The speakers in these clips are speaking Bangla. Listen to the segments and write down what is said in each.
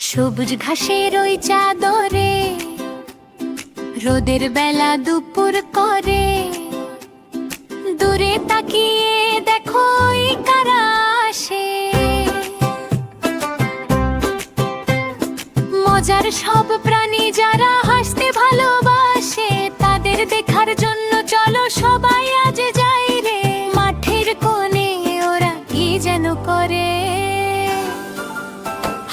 সবুজ ঘাসের ওই চাদরে রোদের বেলা দুপুর করে, দূরে তাকিয়ে দেখো ওই কারা আসে। মজার সব প্রাণী যারা হাসতে ভালোবাসে, তাদের দেখার জন্য চলো সবাই আজ যাই রে। মাঠের কোণে ওরা কি যেন করে,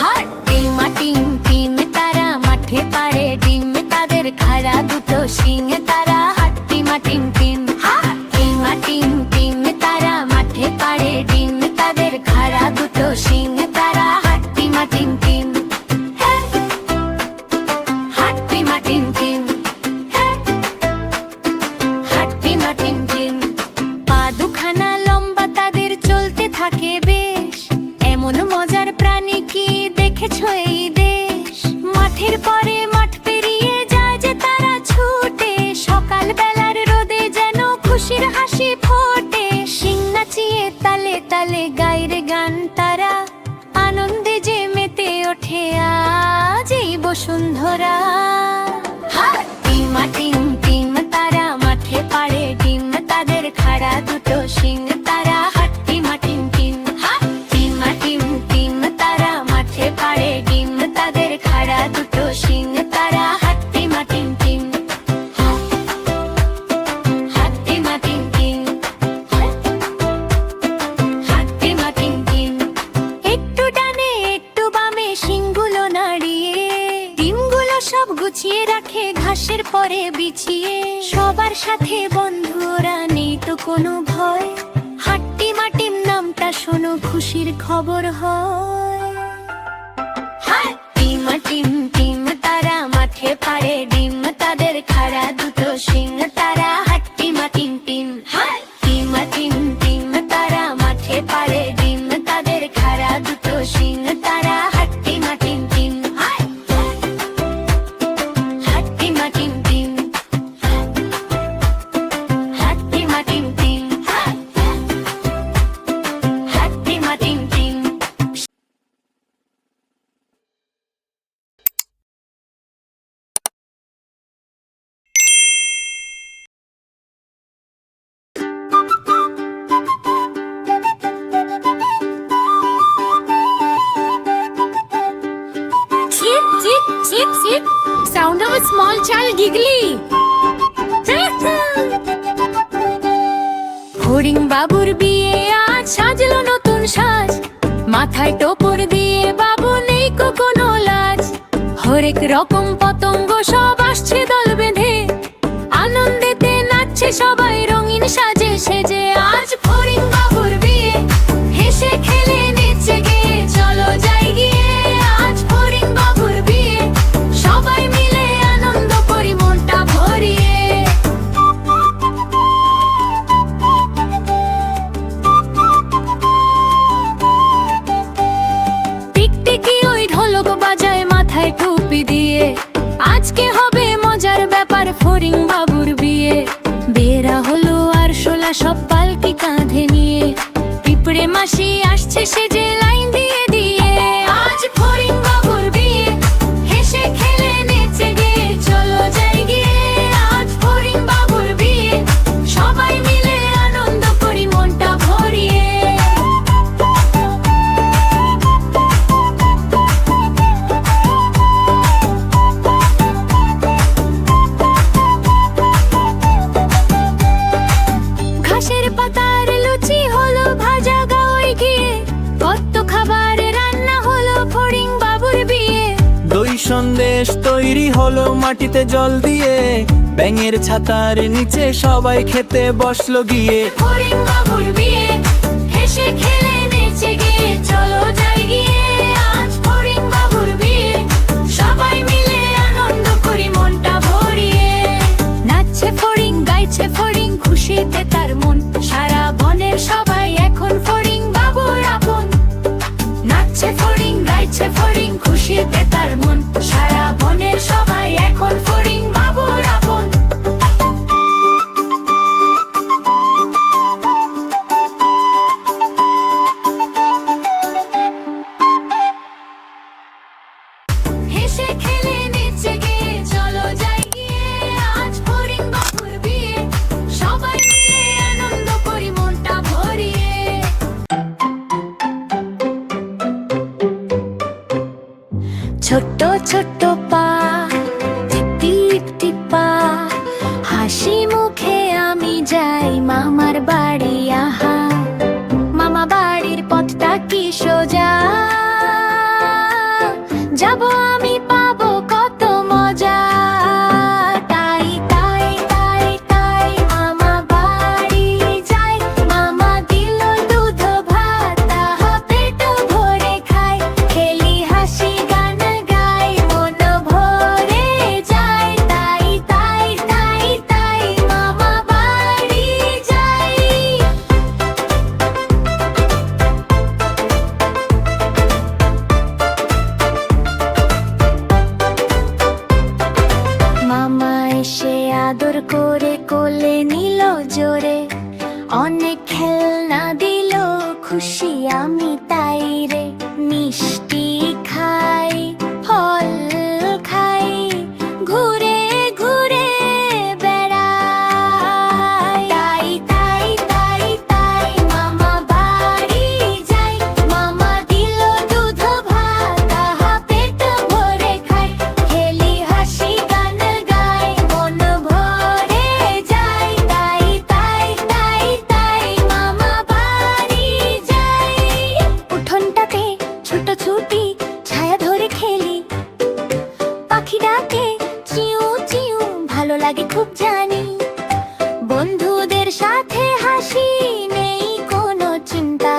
হাট টিম টিম টিম তারা মাঠে পারে ডিম, তাদের খাড়া দুটো শিং তারা হাট team team team. Team team team তারা মাঠে পারে ডিম, তাদের খাড়া দুটো শিং তারা হাট টিম টিম টিম। হাট টিম টিম টিম, হাট টিম টিম টিম। পা দুখানা লম্বা তাদের চলতে থাকে বেশ, এমন মজার প্রাণী কি দেখেছো এই দেশ? মাঠের পরে মাঠ পেরিয়ে যায় যে তারা ছুটে, সকাল বেলার রোদে যেন খুশির হাসি ফোটে। শিং নাচিয়ে তালে তালে গাইরে গান তারা, আনন্দে যে মেতে ওঠে আজ এই বসুন্ধরা। টিম টিম টিম তারা মাঠে পাড়ে ডিম, তাদের খাড়া দুটো শিং তারা হাট team team team. Team team team তারা মাঠে পাড়ে ডিম, তাদের খাড়া দুটো শিং তারা হাট টিম টিম টিম। হাট টিম টিম টিম, হাট টিম টিম টিম। একটু ডানে একটু বামে শিংগুলো নাড়িয়ে, ডিমগুলো সব গুছিয়ে রাখে ঘাসের পরে বিছিয়ে। সবার সাথে বন্ধু ওরা, নেই তো কোনো ভয়। হাট টিম টিম নামটা শোনো খুশির খবর হয়। টিম টিম টিম তারা মাঠে পাড়ে ডিম, তাদের খাড়া দুটো শিং তারা হাট team team team. Team team team তারা মাঠে পাড়ে ডিম, তাদের খাড়া দুটো শিং তারা হাট টিম টিম টিম। হাট টিম টিম টিম, হাট টিম টিম টিম, হাট team team team. Chip, chip, chip, chip. Sound of a small child giggling. হরিং বাবুর বিয়ে আজ, সাজলো নতুন সাজ। মাথায় টোপর দিয়ে বাবু নেই কোনো লাজ। হরেক রকম পতঙ্গ সব আসছে দল বেঁধে, আনন্দেতে নাচছে সবাই রঙিন সাজে সেজে। আজ হরিং বাবুর বিয়ে, হেসে খেলে নেচে গিয়ে চলো যাই গিয়ে। আজ হরিং বাবুর বিয়ে, সবাই মিলে আনন্দ করি মনটা ভরিয়ে। টিকটিকি ওই ঢোলক বাজায় মাথায় টুপি দিয়ে, আজকে হবে মজার ব্যাপার ফড়িং বাবুর বিয়ে। বেরা হলো আর শোলা সব পালকি কাঁধে নিয়ে, পিঁপড়ে মাসি আসছে সেজে লাইন দিয়ে দিয়ে। আজ ফড়িং বাবুর বিয়ে, হেসে খেলে নেচে গিয়ে চলো যাই গিয়ে। আজ ফড়িং বাবুর বিয়ে, সবাই মিলে আনন্দ করি মনটা ভরিয়ে। ঘাসের পাতার লুচি হলো ভাজা গাওয়াই গিয়ে, কত খাবার রান্না হলো ফড়িং বাবুর বিয়ে। দই সন্দেশ তৈরি হলো মাটিতে জল দিয়ে, ব্যাঙের ছাতার নিচে সবাই খেতে বসলো গিয়ে। ফড়িং বাবুর বিয়ে, হেসে খেলে নেচে গিয়ে চলো যাই গিয়ে। আজ ফড়িং বাবুর বিয়ে, সবাই মিলে আনন্দ করি মনটা ভরিয়ে। নাচছে ফড়িং গাইছে ফড়িং, খুশিতে তার মন। সারা বনের সবাই এখন ফড়িং বাবুর আপন। নাচছে ফড়িং গাইছে ফড়িং, খুশিতে তার মন। সারা বনের সবাই এখন ফড়িং বাবুর আপন। হেসে খেলে নেচে গিয়ে চলো যাই গিয়ে আজ হরিণ বাবুর বিয়ে সবাই মিলে আনন্দ করি মনটা ভরিয়ে ছোট্ট ছোট্ট পা টিপ টিপ পা হাসি মুখে আমি যাই মামার বাড়ি আহা মামা বাড়ির পথটা কি সোজা যাব আমি পাবো কত মজা তাই তাই তাই তাই মামা বাড়ি যাই মামা দিল দুধ ভাত তাহা পেট ভরে খাই খেলি হাসি গান গাই মন ভরে যায় তাই তাই তাই তাই মামা বাড়ি যাই মামা এসে আদর করে কোলে নিল জোরে অনেক খেলনা দিল খুশি আমি তাই রে মিষ্টি খাই ফল খাই ঘুরে ঘুরে বেড়াই তাই তাই তাই তাই মামা বাড়ি যাই মামা দিল দুধ ভাত তাহা পেট ভরে খাই খেলি হাসি গান গাই মন ভরে যায় তাই তাই তাই তাই মামা বাড়ি যাই উঠোনটাতে ছুটোছুটি ছায়া ধরে খেলি পাখি ডাকে চিউ চিউ ভালো লাগে খুব জানি বন্ধুদের সাথে হাসি নেই কোনো চিন্তা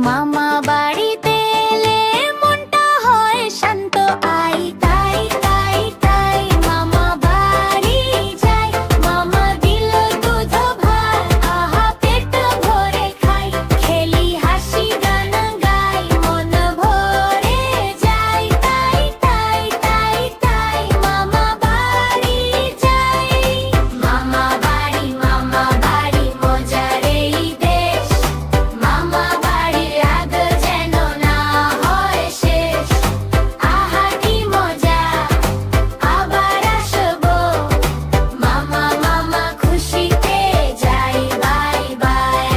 মামা বাড়িতে এলে মনটা হয় শান্ত আই তাই তাই তাই মামা বাড়ি যাই মামা দিল দুধ ভাত আহা পেট ভরে খাই খেলি হাসি গান গাই মন ভরে যায় তাই তাই তাই তাই মামা বাড়ি যাই মামা বাড়ি মজার এই দেশ মামা বাড়ির আগ যেন না হয় শেষ আহা কি মজা আবার আসবো মামা মামা খুশিতে যাই বাই বাই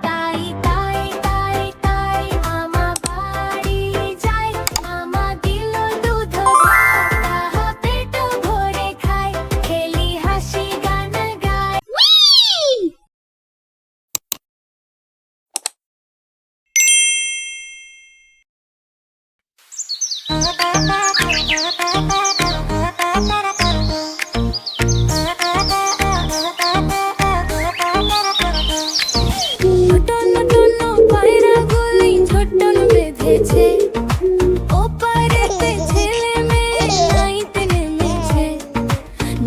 তাই তাই তাই তাই মামা বাড়ি যাই মামা দিল দুধ ভাত তাহা পেট ভরে খাই খেলি হাসি গান গাই নটন নটন পায়রাগুলি ঝোটন বেঁধেছে ওপারেতে ছেলে মেয়ে নাইতে নেমেছে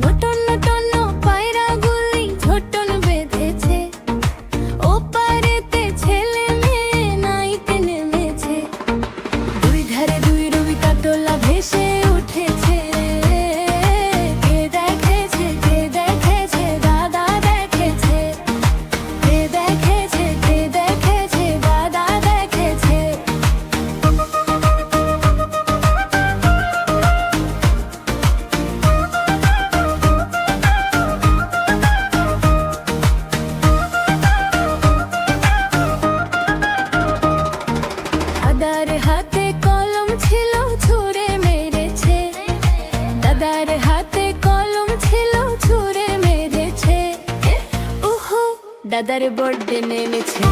নটন নটন পায়রাগুলি ঝোটন বেঁধেছে ওপারেতে ছেলে মেয়ে নাইতে নেমেছে দুই ধারে দুই রবি কাতলা ভেসে উঠেছে কে দেখেছে দাদা দেখেছে কে দেখেছে দাদা দেখেছে দাদার হাতে কলম ছিল ছুঁড়ে মেরেছে দাদার হাতে কলম ছিল ছুঁড়ে মেরেছে উহু দাদার বর্ডে নেমেছে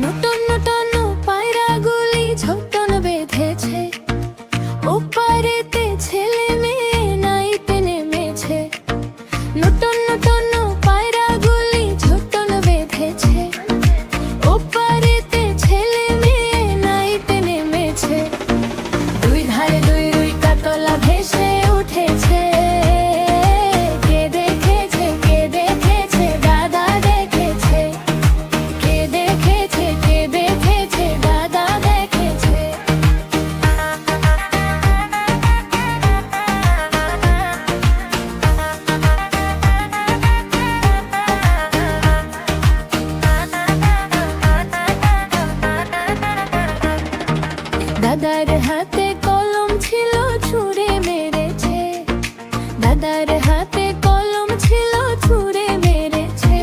নটন নটন পায়রাগুলি ঝোটন বেঁধেছে ওপারেতে ছেলে মেয়ে নাইতে নেমেছে নটন নটন পায়রাগুলি ঝোটন বেঁধেছে ওপারেতে ছেলে মেয়ে নাইতে নেমেছে দুই ধারে দুই রুই কাতলা ভেসে উঠেছে কে দেখেছে দাদা দেখেছে কে দেখেছে দাদার হাতে কলম ছিল ছুঁড়ে মেরেছে, দাদার হাতে কলম ছিল ছুঁড়ে মেরেছে।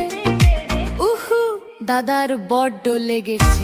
উহু, দাদার বড্ড লেগেছে।